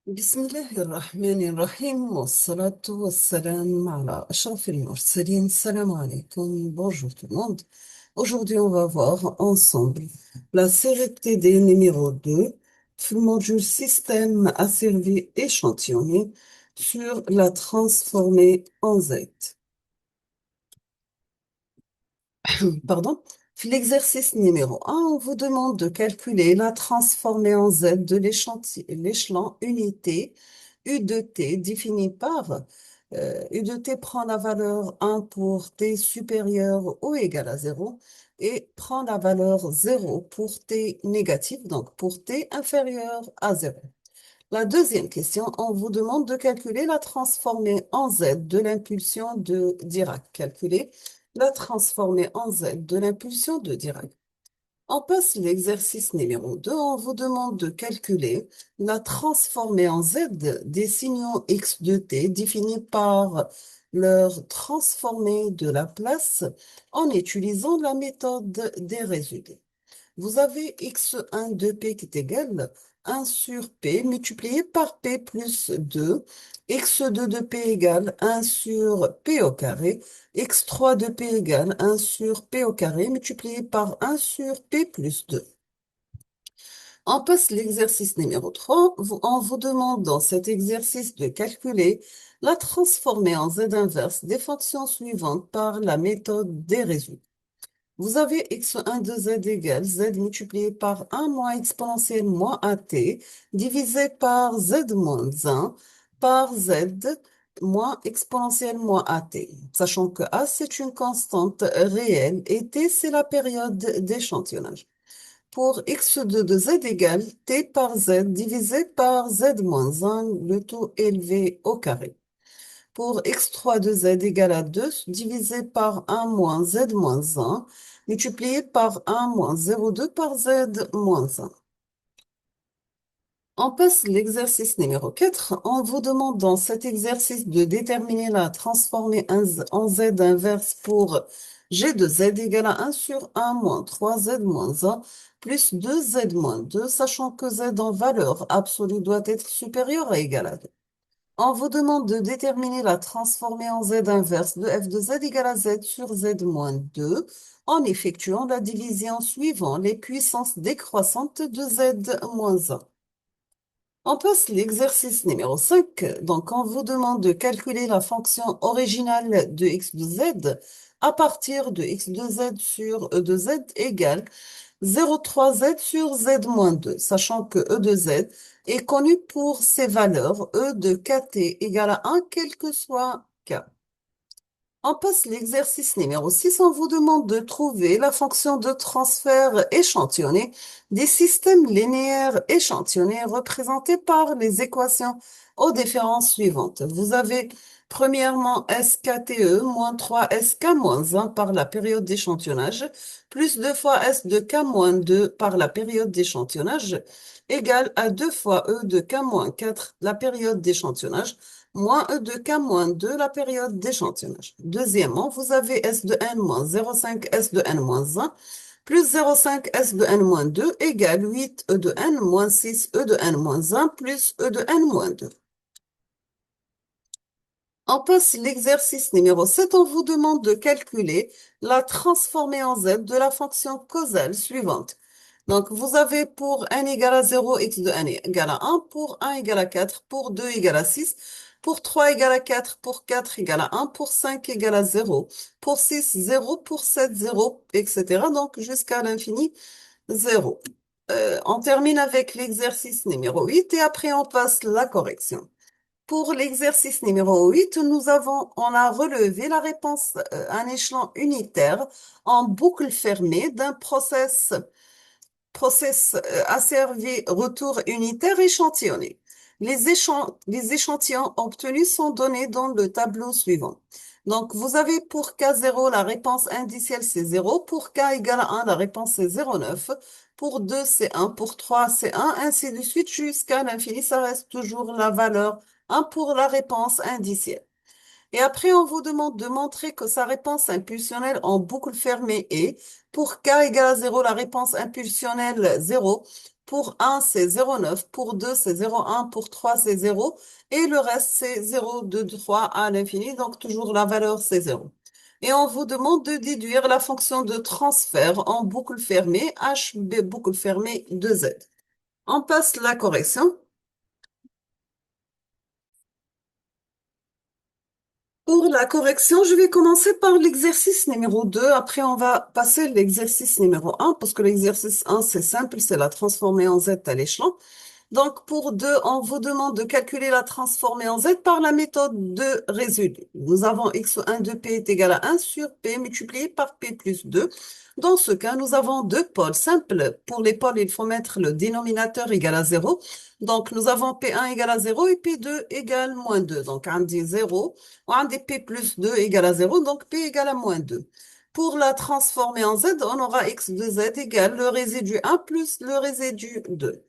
بسم الله الرحمن الرحيم والصلاة والسلام على أشرف المرسلين. Salam alaikum, bonjour tout le monde. Aujourd'hui, on va voir ensemble la série TD numéro 2, module système asservi échantillonné sur la transformée en Z. Pardon. L'exercice numéro 1, on vous demande de calculer la transformée en Z de l'échelon unité U de t défini par U de t prend la valeur 1 pour t supérieur ou égal à 0 et prend la valeur 0 pour t négatif, donc pour t inférieur à 0. La deuxième question, on vous demande de calculer la transformée en Z de l'impulsion de Dirac. Calculer la transformée en Z de l'impulsion de Dirac. On passe l'exercice numéro 2. On vous demande de calculer la transformée en Z des signaux x de t définis par leur transformée de Laplace en utilisant la méthode des résidus. Vous avez x1 de p qui est égal à 1 sur p multiplié par p plus 2, x2 de p égale 1 sur p au carré, x3 de p égale 1 sur p au carré multiplié par 1 sur p plus 2. On passe l'exercice numéro 3. On vous demande dans cet exercice de calculer la transformée en z inverse des fonctions suivantes par la méthode des résidus. Vous avez x1 de z égale z multiplié par 1 moins exponentielle moins at divisé par z moins 1 par z moins exponentielle moins at. Sachant que a, c'est une constante réelle et t, c'est la période d'échantillonnage. Pour x2 de z égale t par z divisé par z moins 1, le tout élevé au carré. Pour x3 de z égale à 2 divisé par 1 moins z moins 1 multiplié par 1 moins 0,2 par z moins 1. On passe l'exercice numéro 4. On vous demande dans cet exercice de déterminer la transformée en z inverse pour g de z égale à 1 sur 1 moins 3z moins 1 plus 2z moins 2, sachant que z en valeur absolue doit être supérieur à égal à 2. On vous demande de déterminer la transformée en z inverse de f de z égale à z sur z moins 2 en effectuant la division suivant les puissances décroissantes de z moins 1. On passe l'exercice numéro 5. Donc, on vous demande de calculer la fonction originale de x de z à partir de x de z sur e de z égale 0,3z sur z-2, sachant que e de z est connu pour ses valeurs e de kt égale à 1, quel que soit k. On passe l'exercice numéro 6. On vous demande de trouver la fonction de transfert échantillonné des systèmes linéaires échantillonnés représentés par les équations aux différences suivantes. Vous avez premièrement SKTE moins 3SK moins 1 par la période d'échantillonnage plus 2 fois S de K moins 2 par la période d'échantillonnage égale à 2 fois E de K moins 4 la période d'échantillonnage moins E de K moins 2 la période d'échantillonnage. Deuxièmement, vous avez S de N moins 0,5 S de N moins 1 plus 0,5 S de N moins 2 égale 8 E de N moins 6 E de N moins 1 plus E de N moins 2. On passe l'exercice numéro 7. On vous demande de calculer la transformée en Z de la fonction causale suivante. Donc, vous avez pour n égale à 0, x de n égale à 1, pour 1 égale à 4, pour 2 égale à 6, pour 3 égale à 4, pour 4 égale à 1, pour 5 égale à 0, pour 6, 0, pour 7, 0, etc. Donc, jusqu'à l'infini, 0. On termine avec l'exercice numéro 8 et après on passe la correction. Pour l'exercice numéro 8, on a relevé la réponse à un échelon unitaire en boucle fermée d'un process asservi retour unitaire échantillonné. Les échantillons obtenus sont donnés dans le tableau suivant. Donc, vous avez pour K0, la réponse indicielle, c'est 0. Pour K égale à 1, la réponse, c'est 0,9. Pour 2, c'est 1. Pour 3, c'est 1. Ainsi de suite, jusqu'à l'infini, ça reste toujours la valeur 1 pour la réponse indicielle. Et après, on vous demande de montrer que sa réponse impulsionnelle en boucle fermée est, pour k égale à 0, la réponse impulsionnelle 0, pour 1, c'est 0,9. Pour 2, c'est 0,1. Pour 3, c'est 0. Et le reste, c'est 0, 2, 3 à l'infini. Donc, toujours la valeur, c'est 0. Et on vous demande de déduire la fonction de transfert en boucle fermée, HB boucle fermée de Z. On passe la correction. Pour la correction, je vais commencer par l'exercice numéro 2. Après, on va passer l'exercice numéro 1 parce que l'exercice 1, c'est simple, c'est la transformer en Z à l'échelon. Donc, pour 2, on vous demande de calculer la transformée en Z par la méthode de résidu. Nous avons x1 de p est égal à 1 sur p multiplié par p plus 2. Dans ce cas, nous avons deux pôles simples. Pour les pôles, il faut mettre le dénominateur égal à 0. Donc, nous avons P1 égale à 0 et P2 égale moins 2. Donc, on dit 0, on dit P plus 2 égale à 0, donc P égale à moins 2. Pour la transformer en Z, on aura x de Z égale le résidu 1 plus le résidu 2.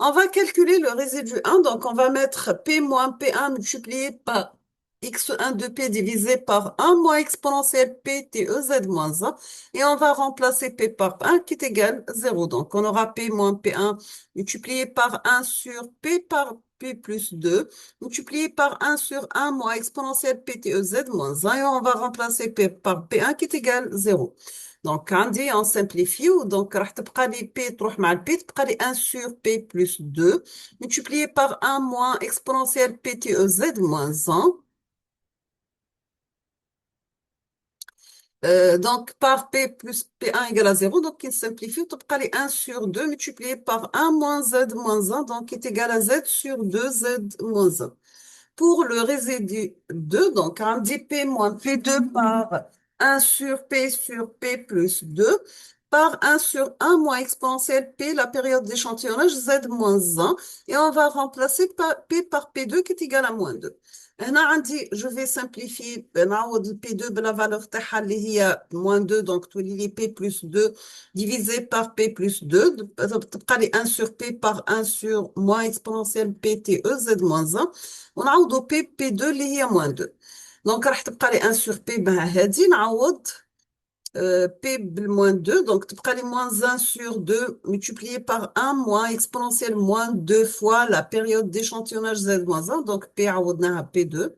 On va calculer le résidu 1, donc on va mettre P moins P1 multiplié par x1 de P divisé par 1 moins exponentielle P TE moins 1, et on va remplacer P par 1 qui est égal à 0. Donc on aura P moins P1 multiplié par 1 sur P par P plus 2, multiplié par 1 sur 1 moins exponentielle P TE moins 1, et on va remplacer P par P1 qui est égal à 0. Donc, عندي on simplifie, donc راح تبقى لي P تروح مع ال P تبقى لي 1 sur P plus 2 multiplié par 1 moins exponentielle PTEZ moins 1. Donc, par P plus P1 égale à 0, donc il simplifie, تبقى لي 1 sur 2 multiplié par 1 moins Z moins 1, donc qui est égal à Z sur 2Z moins 1. Pour le résidu 2, donc on dit P moins P2 par 1 sur P plus 2 par 1 sur 1 moins exponentielle P, la période d'échantillonnage Z moins 1, et on va remplacer P par P2 qui est égal à moins 2. هنا عندي je vais simplifier نعوض ال P2 بلا valeur تاعها اللي هي moins 2, donc تولي لي P plus 2 divisé par P plus 2 تبقى لي 1 sur P par 1 sur moins exponentielle P TE Z moins 1. ونعوضوا بي 2 اللي هي موان 2. دونك راح تبقى لي 1 سور بي مع هادي نعوض بي بالموان 2. دونك تبقى لي موان 1 سور 2 multiplié par 1 moins exponentielle moins 2 fois la période d'échantillonnage Z moins 1. Donc P عوضناها بي 2.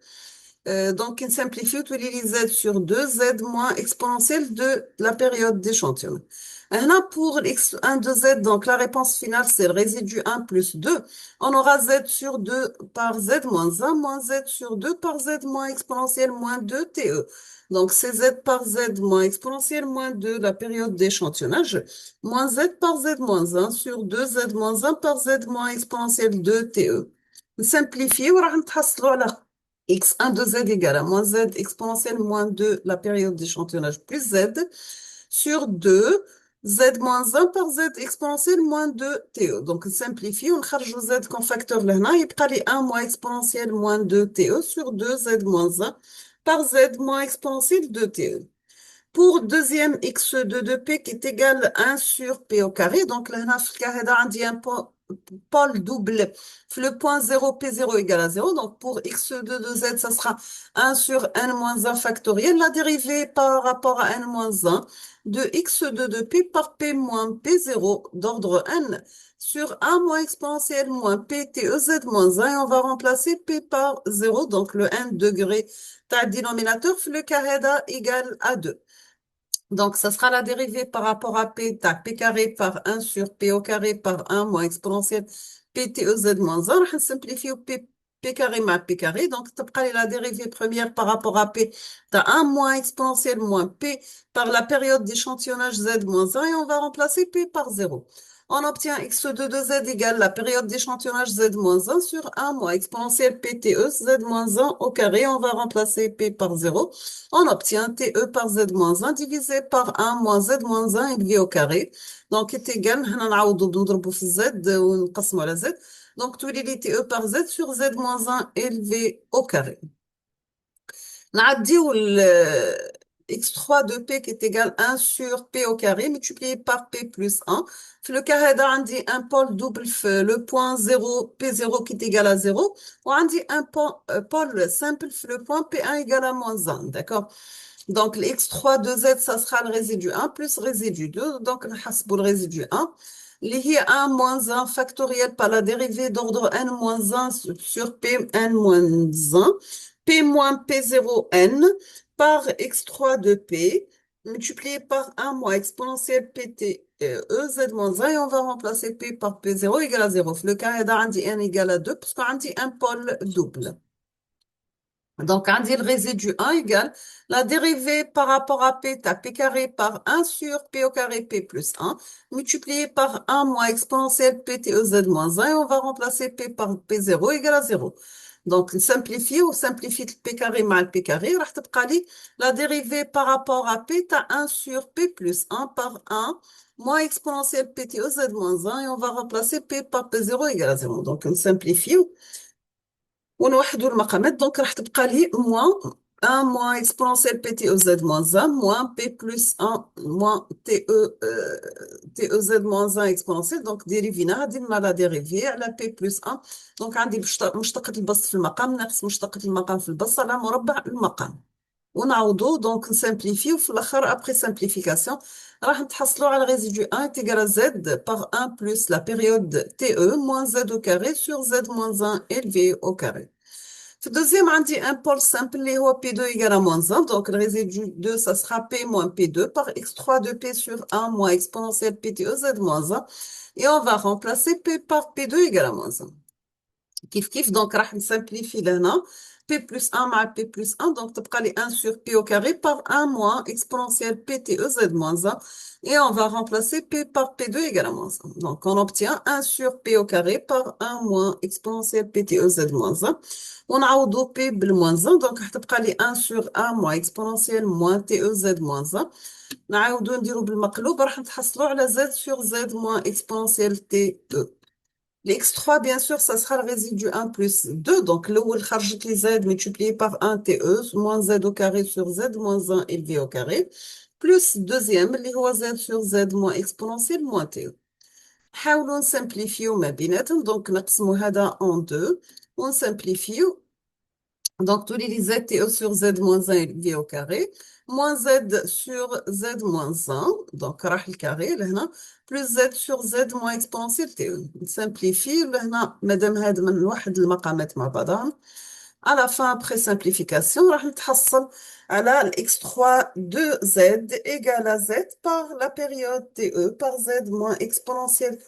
Donc, il simplifie tous les z sur 2, z moins exponentielle de la période d'échantillon. Maintenant, pour x1 de z, donc la réponse finale, c'est le résidu 1 plus 2. On aura z sur 2 par z moins 1, moins z sur 2 par z moins exponentielle moins 2 TE. Donc, c'est z par z moins exponentielle moins 2, la période d'échantillonnage, moins z par z moins 1 sur 2, z moins 1 par z moins exponentielle 2 TE. Simplifier, on va نتحصلوا على x1 de z égale à moins z exponentielle moins 2, la période d'échantillonnage plus z, sur 2, z moins 1 par z exponentielle moins 2 TE. Donc, simplifie, on خرج z comme facteur لهنا, يبقى لي 1 moins exponentielle moins 2 TE sur 2, z moins 1 par z moins exponentielle 2 TE. Pour deuxième x2 de p qui est égal à 1 sur p au carré, donc là, في الكا هذا عندي un pôle double, le point 0, P0 égale à 0. Donc, pour x2 de z, ça sera 1 sur n moins 1 factoriel. La dérivée par rapport à n moins 1 de x2 de p par p moins p0 d'ordre n sur 1 moins exponentielle moins p TEZ moins 1. Et on va remplacer p par 0. Donc, le n degré ta dénominateur, le carré égale à 2. Donc, ça sera la dérivée par rapport à P, tac, P carré par 1 sur P au carré par 1 moins exponentielle P TEZ moins 1. On simplifie P carré moins P carré. Donc, tu as la dérivée première par rapport à P. Tu as 1 moins exponentielle moins P par la période d'échantillonnage Z moins 1 et on va remplacer P par 0. On obtient x2 de z égale la période d'échantillonnage z-1 sur 1 moins exponentielle pte z-1 au carré. On va remplacer p par 0. On obtient te par z-1 divisé par 1 moins z-1 élevé au carré. Donc, est égal, هنا نعوضو بنضربو في z ونقسمو على z. Donc, tous les te par z sur z-1 élevé au carré. نعديو x3 de p qui est égal à 1 sur p au carré multiplié par p plus 1. Le carré d'un dit un pôle double, le point 0, p0 qui est égal à 0. Ou on dit un pôle simple, le point p1 égal à moins 1. D'accord? Donc, le x3 de z, ça sera le résidu 1 plus résidu 2. Donc, on a le résidu 1. Lié à 1 moins 1 factoriel par la dérivée d'ordre n moins 1 sur p n moins 1, p moins p0 n par x3 de p multiplié par 1 moins exponentielle pt z moins 1 et on va remplacer p par p0 égale à 0. Le cas est عندي n égale à 2 parce qu'on a dit un pôle double. Donc, on dit le résidu 1 égale la dérivée par rapport à p, t'as p carré par 1 sur p au carré p plus 1, multiplié par 1 moins exponentielle pt e z moins 1, et on va remplacer p par p0 égale à 0. Donc, simplifier ou simplifie le p carré mal le p carré, راح تبقى لي la dérivée par rapport à p, t'as 1 sur p plus 1 par 1 moins exponentielle pt e z moins 1, et on va remplacer p par p0 égale à 0. Donc, on simplifie. ونوحدوا المقامات دونك راح تبقى لي موان 1 موان اكسبونونسيال بي تي او زد موان 1 موان بي بلس 1 موان تي او زد موان 1 اكسبونونسيال دونك ديريفينا غادي لنا لا ديريفي على بي بلس 1 دونك عندي مشتقة البسط في المقام ناقص مشتقة المقام في البسط على مربع المقام ونعوضو دونك نسامبليفيو في الاخر ابري سامبليفيكاسيون راح نتحصلوا على ريزيدو 1 est égal à z par 1 plus la période TE moins z au carré sur z moins 1 élevé au carré. في الدوزيام عندي un pôle simple اللي هو P2 égale à moins 1 donc le résidu 2 ça sera P moins P2 par x3 de P sur 1 moins exponentielle PTE z moins 1 et on va remplacer P par P2 égale à moins 1. كيف donc راح نسامبليفي لهنا P plus 1 مع P plus 1 donc تبقى لي 1 sur P au carré par 1 moins exponentielle PTE z moins 1 et on va remplacer P par P2 égale à moins 1. Donc on obtient 1 sur P au carré par 1 moins exponentielle PTE z moins 1 ونعوضو P بالموان 1 donc راح تبقى لي 1 sur 1 moins exponentielle moins TE z moins 1 نعاودو نديرو بالمقلوب راح نتحصلوا على z sur z moins exponentielle TE. L'x3, bien sûr, ça sera le résidu 1 plus 2. Donc, le où le kharjit les z multiplié par 1 TE moins z au carré sur z moins 1 élevé au carré. Plus deuxième, اللي هو z sur z moins exponentielle moins TE. نحاولوا نسمبليفيو ما بيناتهم. Donc, نقسموا هذا en 2. ونسمبليفيو. Donc, tous les z TE sur z moins 1 élevé au carré. Moins z sur z moins 1. Donc, راح الكاري لهنا. Plus z sur z moins exponentielle TE. نسمبليفي لهنا مادام هاد من واحد المقامات مع بعضهم. À la fin, après simplification, راح نتحصل على x3 de z égale à z par la période TE par z moins exponentielle.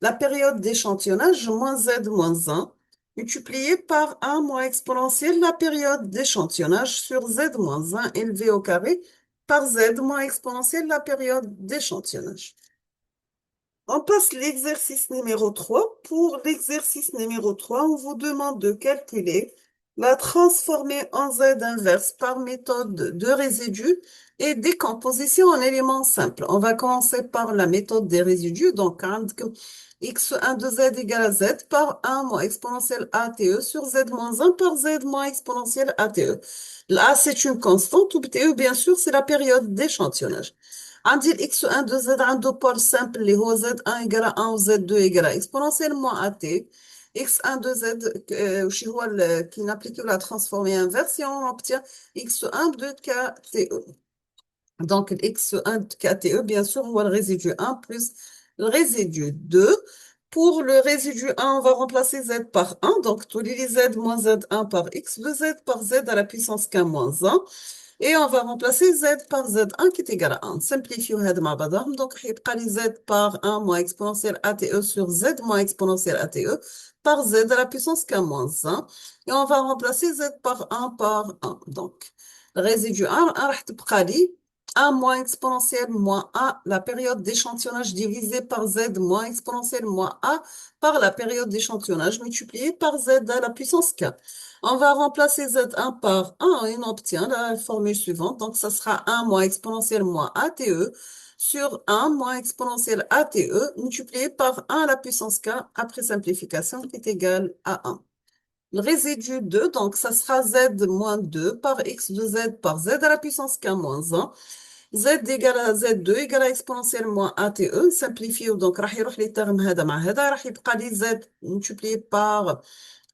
La période d'échantillonnage moins z moins 1 multiplié par 1 moins exponentielle la période d'échantillonnage sur z moins 1 élevé au carré par z moins exponentielle la période d'échantillonnage. On passe l'exercice numéro 3. Pour l'exercice numéro 3, on vous demande de calculer la transformée en z inverse par méthode de résidus et décomposition en éléments simples. On va commencer par la méthode des résidus. Donc, x1 de z égale à z par 1 moins exponentielle ATE sur z moins 1 par z moins exponentielle ATE. Là, c'est une constante, ou TE, bien sûr, c'est la période d'échantillonnage. عندي x1 de z عنده pôle simple اللي هو z1 égale à 1 و z2 égale à exponentielle moins at. x1 de z وش هو qui n'applique la transformée inverse et on obtient x1 de kte. Donc x1 de kte bien sûr هو le résidu 1 plus le résidu 2. Pour le résidu 1, on va remplacer z par 1. Donc tous les z moins z1 par x de z par z à la puissance k moins 1. Et on va remplacer z par z1 qui est égal à 1. Simplifions هاد مع بعضهم. Donc, يبقى لي z par 1 moins exponentielle ATE sur z moins exponentielle ATE par z à la puissance k moins 1. Et on va remplacer z par 1. Donc, le résidu 1 راح تبقى لي 1 moins exponentielle moins a, la période d'échantillonnage divisée par z moins exponentielle moins a par la période d'échantillonnage multipliée par z à la puissance k. On va remplacer z1 par 1 et on obtient la formule suivante. Donc, ça sera 1 moins exponentielle moins ATE sur 1 moins exponentielle ATE multiplié par 1 à la puissance k après simplification qui est égal à 1. Le résidu 2, donc ça sera z moins 2 par x de z par z à la puissance k moins 1. Z égale à Z2 égale à exponentielle moins ATE. Simplifie, donc راح يروح لي terme هذا مع هذا راح يبقى لي Z multiplié par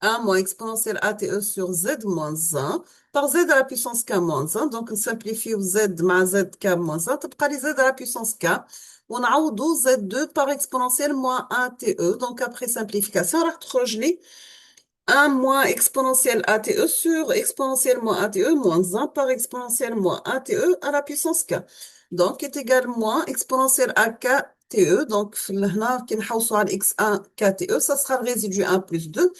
1 moins exponentielle ATE sur Z moins 1 par Z à la puissance K moins 1. Donc, on simplifie Z مع ZK moins 1. تبقى لي Z à la puissance K. ونعوضو Z2 par exponentielle moins ATE. Donc, après simplification, راح تخرج لي 1 moins exponentielle ATE sur exponentielle moins ATE moins 1 par exponentielle moins ATE à la puissance K. Donc, est égal moins exponentielle à KTE. Donc, هنا كي نحوصو على x1 KTE, ça sera le résidu 1 plus 2.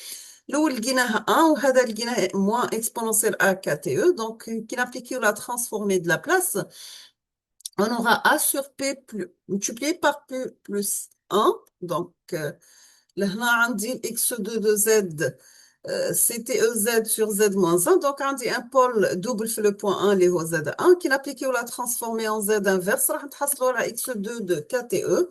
الأول لقيناها 1 وهذا لقيناه moins exponentielle à KTE. Donc, كي نابليكيو la transformée de la place, on aura A sur P multiplié par P plus 1. Donc, لهنا عندي x2 de Z, c'était EZ sur Z moins 1. Donc, عندي un pôle double في le point 1 اللي هو Z1 qui n'applique la transformée en Z inverse راح نتحصلوا على x2 de KTE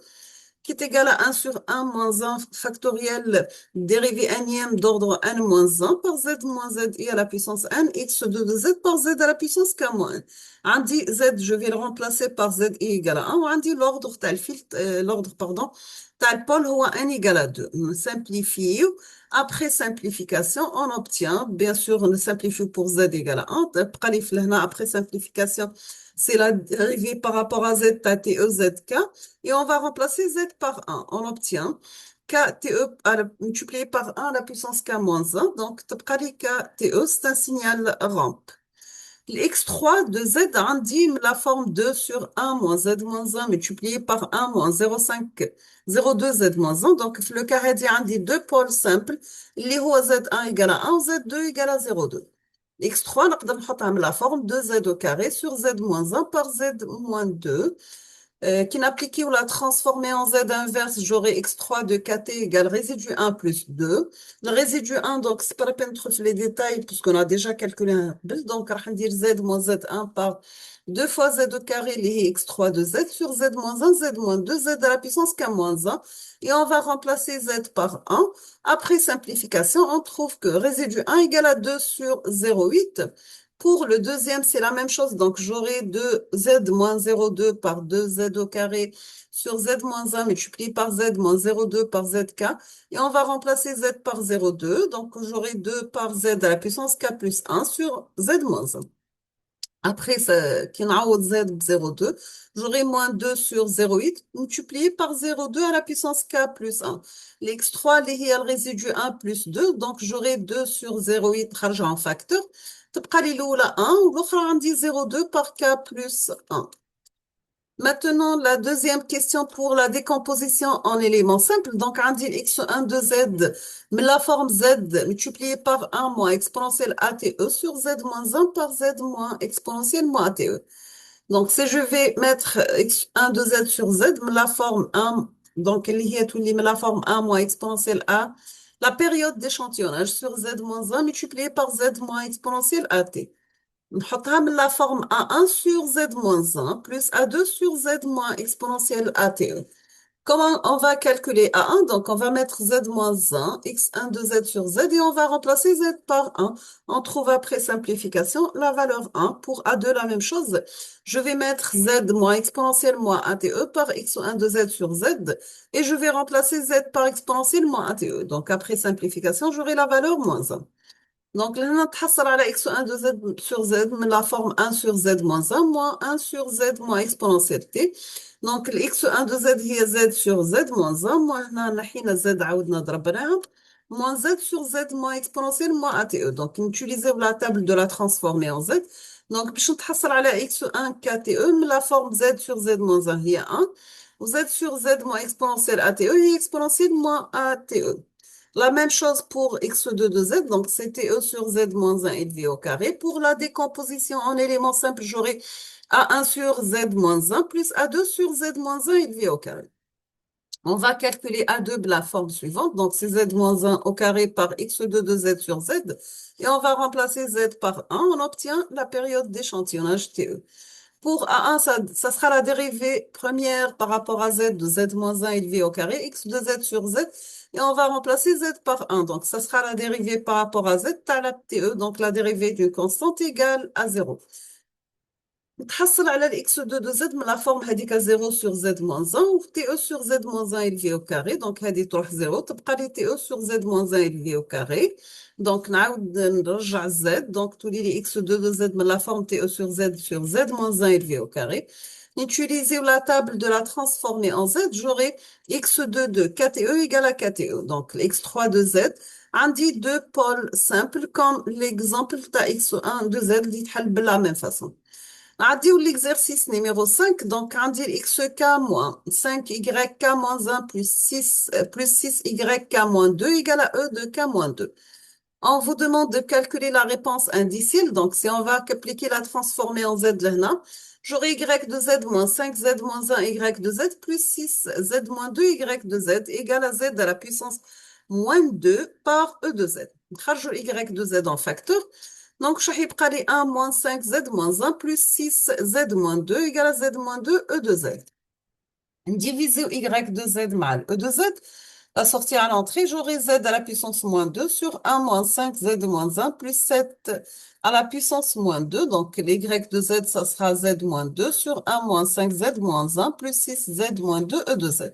qui est égal à 1 sur 1 moins 1 factoriel dérivé énième d'ordre n moins 1 par Z moins Z I à la puissance n, x2 de Z par Z à la puissance K moins n. عندي Z, je vais le remplacer par Z I égale à 1 وعندي l'ordre تاع l'ordre, pardon, تاع البôle هو n égale à 2. On simplifie. Après simplification, on obtient, bien sûr, on simplifie pour Z égale à 1. Après simplification, c'est la dérivée par rapport à Z, TE, ZK. Et on va remplacer Z par 1. On obtient KTE multiplié par 1 à la puissance K moins 1. Donc, KTE, c'est un signal rampe. L'X3 de Z indique la forme 2 sur 1 moins Z moins 1 multiplié par 1 moins 0,5, 0,2 Z moins 1. Donc, le carré dit indique deux pôles simples. اللي هو Z1 égale à 1 Z2 égale à 0,2. X3, نقدر نحطها من la forme 2Z au carré sur Z moins 1 par Z moins 2. Qui n'applique ou la transformer en Z inverse, j'aurai x3 de kt égale résidu 1 plus 2. Le résidu 1, donc, c'est pas la peine de trouver les détails puisqu'on a déjà calculé un bus. Donc, on va dire Z moins Z1 par 2 fois Z au carré, les x3 de Z sur Z moins 1, Z moins 2, Z à la puissance K moins 1. Et on va remplacer Z par 1. Après simplification, on trouve que résidu 1 égale à 2 sur 0,8. Pour le deuxième, c'est la même chose. Donc, j'aurai 2Z moins 0,2 par 2Z au carré sur Z moins 1 multiplié par Z moins 0,2 par ZK. Et on va remplacer Z par 0,2. Donc, j'aurai 2 par Z à la puissance K plus 1 sur Z moins 1. Après, qui نعوض Z de 0,2, j'aurai moins 2 sur 0,8 multiplié par 0,2 à la puissance K plus 1. L'X3, il y a le résidu 1 plus 2, donc j'aurai 2 sur 0,8 خارجة en facteur. تبقى لي الأولى 1 والأخرى عندي 0,2 par K plus 1. Maintenant, la deuxième question pour la décomposition en éléments simples. Donc, on dit x1 de z, mais la forme z multipliée par 1 moins exponentielle ATE sur z moins 1 par z moins exponentielle moins ATE. Donc, si je vais mettre x1 de z sur z, mais la forme 1, donc, il y a tout la forme 1 moins exponentielle A, la période d'échantillonnage sur z moins 1 multipliée par z moins exponentielle AT. نحطها من la forme A1 sur Z-1 plus A2 sur Z moins exponentielle ATE. Comment on va calculer A1? Donc, on va mettre Z-1, X1 de Z sur Z et on va remplacer Z par 1. On trouve après simplification la valeur 1. Pour A2, la même chose. Je vais mettre Z moins exponentielle moins ATE par X1 de Z sur Z et je vais remplacer Z par exponentielle moins ATE. Donc, après simplification, j'aurai la valeur moins 1. Donc, là, on تحصل على x1 de z sur z, mais la forme 1 sur z moins 1, moins 1 sur z moins exponentielle t. Donc, x1 de z هي z sur z moins 1, moins هنا نحينا z عاودنا ضربناها, moins z sur z moins exponentielle moins ate. Donc, utiliser la table de la transformée en z. Donc, باش نتحصل على x1 kte, mais la forme z sur z moins 1 هي 1, ou z sur z moins exponentielle ate هي exponentielle moins ate. La même chose pour x2 de z, donc c'était e sur z moins 1 élevé au carré. Pour la décomposition en éléments simples, j'aurai a1 sur z moins 1 plus a2 sur z moins 1 élevé au carré. On va calculer a2 de la forme suivante, donc c'est z moins 1 au carré par x2 de z sur z, et on va remplacer z par 1, on obtient la période d'échantillonnage TE. Pour A1, ça sera la dérivée première par rapport à Z de Z-1 élevé au carré, X de Z sur Z, et on va remplacer Z par 1. Donc, ça sera la dérivée par rapport à Z, à la TE, donc la dérivée d'une constante égale à 0. نتحصل على الاكس دو دو زد من لا فورم هذيك 0 sur z moins 1 و تي او sur z moins 1 élevé au carré. دونك هذه تروح 0 تبقى لي تي او sur z moins 1 élevé au carré. دونك نعاود نرجع الزد. دونك تولي لي اكس دو دو زد من لا فورم تي او sur z moins 1 élevé au carré. Utiliser la table de la transformer en z, j'aurai x2 de kte égale à kte. Donc x3 de z عندي deux pôles simples comme l'exemple de x1 de z اللي تحل بلا même façon. عندي l'exercice numéro 5. Donc عندي xk moins 5yk moins 1 plus 6yk moins 2 égale à e de k moins 2. On vous demande de calculer la réponse indicielle. Donc, si on va appliquer la transformer en z là, j'aurai y de z moins 5z moins 1 y de z plus 6z moins 2 y de z égale à z à la puissance moins 2 par e de z. نخرجوا y de z en facteur. Donc, je vais prendre 1 moins 5z moins 1 plus 6z moins 2 égale à z moins 2 e de z. Diviser y de z mal e de z. La sortie à l'entrée, j'aurai z à la puissance moins 2 sur 1 moins 5 z moins 1 plus 7 à la puissance moins 2. Donc, y de z, ça sera z moins 2 sur 1 moins 5 z moins 1 plus 6 z moins 2 e de z.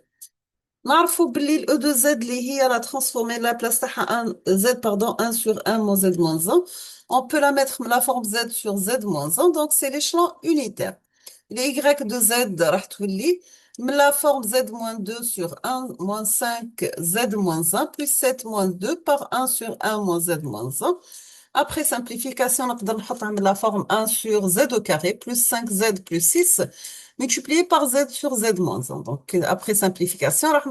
نعرفوا باللي ال E de Z اللي هي la transformer la place تاعها 1 Z pardon 1 sur 1 moins Z moins 1. On peut la mettre la forme Z sur Z moins 1. Donc c'est l'échelon unitaire. Les Y de Z راح تولي la forme Z moins 2 sur 1 moins 5 Z moins 1 plus 7 moins 2 par 1 sur 1 moins Z moins 1. Après simplification, نقدر نحط la forme 1 sur Z au carré plus 5Z plus 6 multiplié par Z sur Z moins 1. Donc, après simplification, on va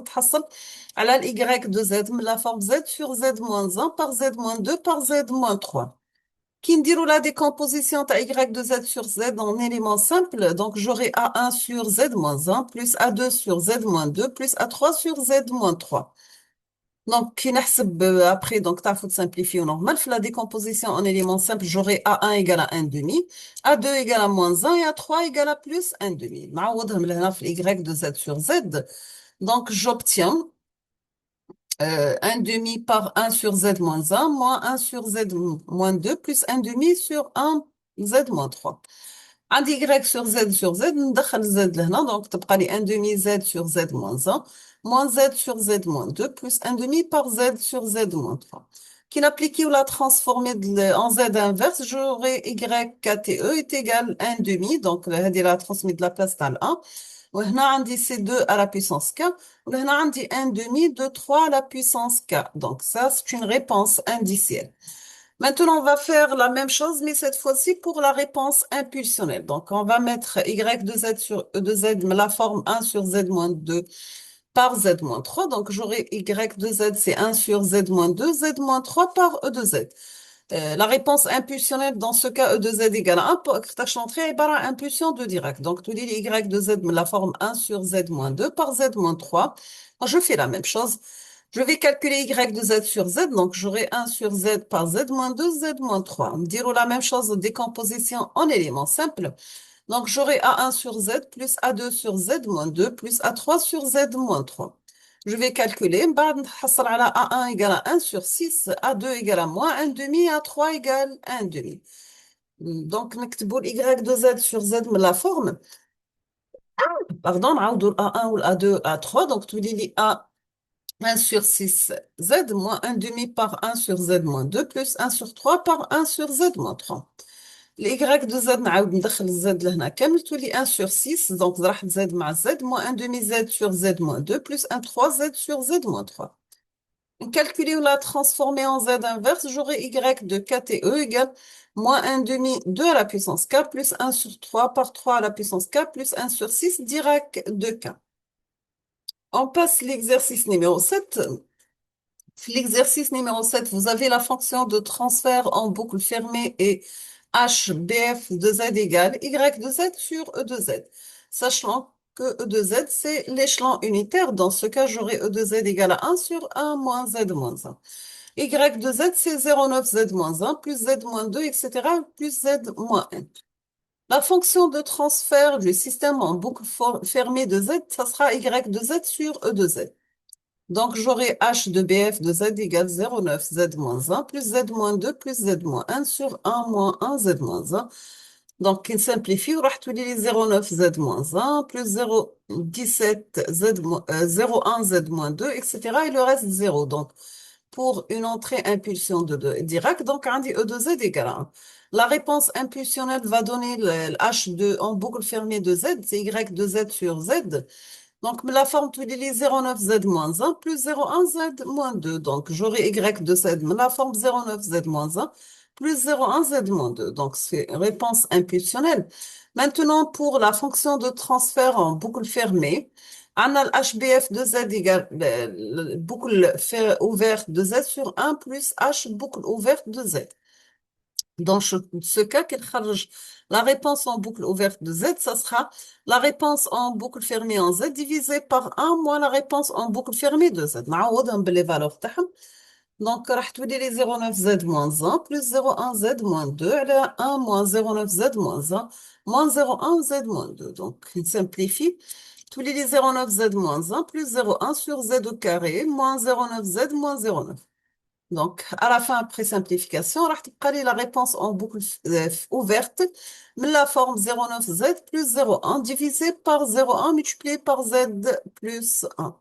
à Y de Z, la forme Z sur Z moins 1 par Z moins 2 par Z moins 3. Qui me la décomposition de Y de Z sur Z en éléments simples. Donc, j'aurai A1 sur Z moins 1 plus A2 sur Z moins 2 plus A3 sur Z moins 3. Donc, qui نحسب après, donc, t'as faut simplifier au normal. La décomposition en éléments simples, j'aurai A1 égale à 1 demi, A2 égale à moins 1 et A3 égale à plus 1 demi. نعوضهم لهنا في Y de Z sur Z. Donc, j'obtiens 1 demi par 1 sur Z moins 1 moins 1 sur Z moins 2 plus 1 demi sur 1 Z moins 3. عندي Y sur Z ندخل Z لهنا. Donc, تبقى لي 1 demi Z sur Z moins 1 moins Z sur Z moins 2 plus 1 demi par Z sur Z moins 3. Qui n'applique ou la transformer en Z inverse, j'aurai Y KTE est égal à 1 demi. Donc, là, la transmise de la place dans le 1. وهنا عندي C2 à la puissance K. وهنا عندي 1 demi de 3 à la puissance K. Donc, ça, c'est une réponse indicielle. Maintenant, on va faire la même chose, mais cette fois-ci pour la réponse impulsionnelle. Donc, on va mettre Y de Z sur E de Z, mais la forme 1 sur Z moins 2 par Z moins 3. Donc, j'aurai Y de Z, c'est 1 sur Z moins 2, Z moins 3 par E de Z. La réponse impulsionnelle, dans ce cas, E de Z égale à 1, pour que l'entrée est par impulsion de direct. Donc, tout dit Y de Z, mais la forme 1 sur Z moins 2 par Z moins 3. Je fais la même chose. Je vais calculer Y de Z sur Z, donc j'aurai 1 sur Z par Z moins 2, Z moins 3. On dirait la même chose de décomposition en éléments simples. Donc j'aurai A1 sur Z plus A2 sur Z moins 2 plus A3 sur Z moins 3. Je vais calculer. بعد نحصل على A1 égale à 1 sur 6, A2 égale à moins 1 demi, A3 égale 1 demi. Donc نكتبوا Y de Z sur Z من la forme. Pardon, نعاودوا A1 ou A2, A3. Donc tu dis A 1 sur 6 Z moins 1 demi par 1 sur Z moins 2 plus 1 sur 3 par 1 sur Z moins 3. Les Y de Z نعاود ندخل Z لهنا كامل تولي 1 sur 6 donc راح Z مع Z moins 1 demi Z sur Z moins 2 plus 1 3 Z sur Z moins 3. Calculer ou la transformer en Z inverse, j'aurai Y de KTE égale moins 1 demi 2 à la puissance K plus 1 sur 3 par 3 à la puissance K plus 1 sur 6 Dirac de K. On passe l'exercice numéro 7. L'exercice numéro 7, vous avez la fonction de transfert en boucle fermée et HBF de Z égale Y de Z sur E de Z. Sachant que E de Z, c'est l'échelon unitaire. Dans ce cas, j'aurai E de Z égale à 1 sur 1 moins Z moins 1. Y de Z, c'est 0,9 Z moins 1 plus Z moins 2, etc. plus Z moins 1. La fonction de transfert du système en boucle fermée de Z, ça sera Y de Z sur E de Z. Donc, j'aurai H de BF de Z égale 0,9 Z moins 1 plus Z moins 2 plus Z moins 1 sur 1 moins 1 Z moins 1. Donc, il simplifie, راح تولي لي 0,9 z moins 1 plus 0,17 z, 0,1 z moins 2, etc. Et le reste 0. Donc, pour une entrée impulsion de Dirac, donc on dit E de Z égale 1. La réponse impulsionnelle va donner le H en boucle fermée de Z, c'est Y de Z sur Z. Donc, la forme, tu lis 0,9 Z moins 1 plus 0,1 Z moins 2. Donc, j'aurai Y de Z, mais la forme 0,9 Z moins 1 plus 0,1 Z moins 2. Donc, c'est réponse impulsionnelle. Maintenant, pour la fonction de transfert en boucle fermée, on a le HBF de Z égale boucle ouverte de Z sur 1 plus H boucle ouverte de Z. Dans ce cas, la réponse en boucle ouverte de Z, ça sera la réponse en boucle fermée en Z divisée par 1 moins la réponse en boucle fermée de Z. نعوضهم باللي valeurs تاعهم. Donc, راح تولي لي 0,9 Z moins 1 plus 0,1 Z moins 2 على 1 moins 0,9 Z moins 1 moins 0,1 Z moins 2. Donc, il simplifie. تولي لي 0,9 Z moins 1 plus 0,1 sur Z au carré moins 0,9 Z moins 0,9. Donc, à la fin, après simplification, راح تبقى لي la réponse en boucle ouverte, mais la forme 0,9Z plus 0,1 divisé par 0,1 multiplié par Z plus 1.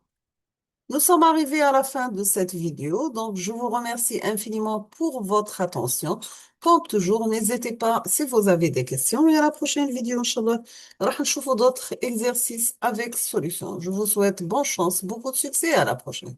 Nous sommes arrivés à la fin de cette vidéo, donc je vous remercie infiniment pour votre attention. Comme toujours, n'hésitez pas si vous avez des questions et à la prochaine vidéo, Inch'Allah, راح نشوفوا d'autres exercices avec solutions. Je vous souhaite bonne chance, beaucoup de succès et à la prochaine.